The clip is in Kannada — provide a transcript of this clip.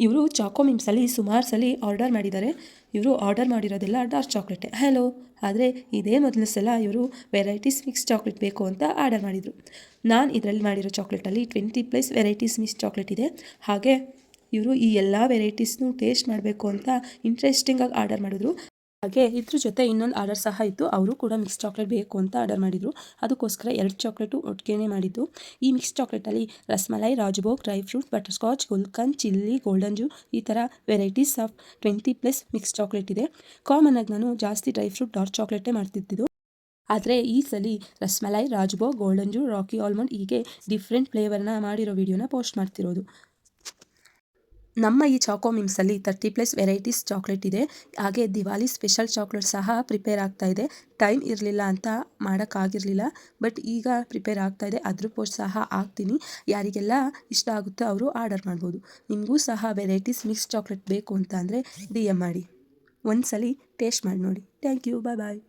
ಇವರು ಚಾಕೋ ಮಿಮ್ಸಲ್ಲಿ ಸುಮಾರು ಸಲ ಆರ್ಡರ್ ಮಾಡಿದ್ದಾರೆ. ಇವರು ಆರ್ಡರ್ ಮಾಡಿರೋದೆಲ್ಲ ಡಾರ್ಕ್ ಚಾಕ್ಲೇಟೆ. ಹಲೋ, ಆದರೆ ಇದೇ ಮೊದಲ ಸಲ ಇವರು ವೆರೈಟೀಸ್ ಮಿಕ್ಸ್ ಚಾಕ್ಲೇಟ್ ಬೇಕು ಅಂತ ಆರ್ಡರ್ ಮಾಡಿದರು. ನಾನು ಇದರಲ್ಲಿ ಮಾಡಿರೋ ಚಾಕ್ಲೇಟಲ್ಲಿ 20+ ವೆರೈಟೀಸ್ ಮಿಕ್ಸ್ ಚಾಕ್ಲೇಟ್ ಇದೆ. ಹಾಗೆ ಇವರು ಈ ಎಲ್ಲ ವೆರೈಟೀಸ್ನು ಟೇಸ್ಟ್ ಮಾಡಬೇಕು ಅಂತ ಇಂಟ್ರೆಸ್ಟಿಂಗಾಗಿ ಆರ್ಡರ್ ಮಾಡಿದ್ರು. ಹಾಗೆ ಇದ್ರ ಜೊತೆ ಇನ್ನೊಂದು ಆರ್ಡರ್ ಸಹ ಇತ್ತು. ಅವರು ಕೂಡ ಮಿಕ್ಸ್ ಚಾಕ್ಲೇಟ್ ಬೇಕು ಅಂತ ಆರ್ಡರ್ ಮಾಡಿದರು. ಅದಕ್ಕೋಸ್ಕರ 2 ಚಾಕ್ಲೇಟು ಒಟ್ಟಿಗೆ ಮಾಡಿದ್ದು. ಈ ಮಿಕ್ಸ್ ಚಾಕ್ಲೇಟಲ್ಲಿ rasmalai, rajbhog, dry fruit, butterscotch, gulkand, chilli, golden ಜೂ ಈ ಥರ ವೆರೈಟೀಸ್ ಆಫ್ 20+ ಮಿಕ್ಸ್ ಚಾಕ್ಲೇಟ್ ಇದೆ. ಕಾಮನ್ನಾಗಿ ನಾನು ಜಾಸ್ತಿ ಡ್ರೈ ಫ್ರೂಟ್ ಡಾರ್ಕ್ ಚಾಕ್ಲೇಟೇ ಮಾಡ್ತಿದ್ದು. ಆದರೆ ಈ ಸಲ ರಸ್ಮಲೈ, ರಾಜ್ಭೋಗ್, ಗೋಲ್ಡನ್ ಜೂ, ರಾಕಿ ಆಲ್ಮಂಡ್ ಹೀಗೆ ಡಿಫ್ರೆಂಟ್ ಫ್ಲೇವರ್ನ ಮಾಡಿರೋ ವಿಡಿಯೋನ ಪೋಸ್ಟ್ ಮಾಡ್ತಿರೋದು. ನಮ್ಮ ಈ ಚಾಕೋ ಮಿಮ್ಸಲ್ಲಿ 30+ ವೆರೈಟೀಸ್ ಚಾಕ್ಲೇಟ್ ಇದೆ. ಹಾಗೆ ದಿವಾಲಿ ಸ್ಪೆಷಲ್ ಚಾಕ್ಲೇಟ್ ಸಹ ಪ್ರಿಪೇರ್ ಆಗ್ತಾ ಇದೆ. ಟೈಮ್ ಇರಲಿಲ್ಲ ಅಂತ ಮಾಡೋಕ್ಕಾಗಿರಲಿಲ್ಲ, ಬಟ್ ಈಗ ಪ್ರಿಪೇರ್ ಆಗ್ತಾ ಇದೆ. ಅದ್ರ ಪೋಸ್ಟ್ ಸಹ ಹಾಕ್ತೀನಿ. ಯಾರಿಗೆಲ್ಲ ಇಷ್ಟ ಆಗುತ್ತೋ ಅವರು ಆರ್ಡರ್ ಮಾಡ್ಬೋದು. ನಿಮಗೂ ಸಹ ವೆರೈಟೀಸ್ ಮಿಕ್ಸ್ ಚಾಕ್ಲೇಟ್ ಬೇಕು ಅಂತ ಅಂದರೆ DM ಮಾಡಿ. ಒಂದ್ಸಲಿ ಟೇಸ್ಟ್ ಮಾಡಿ ನೋಡಿ. Thank you. ಬಾಯ್.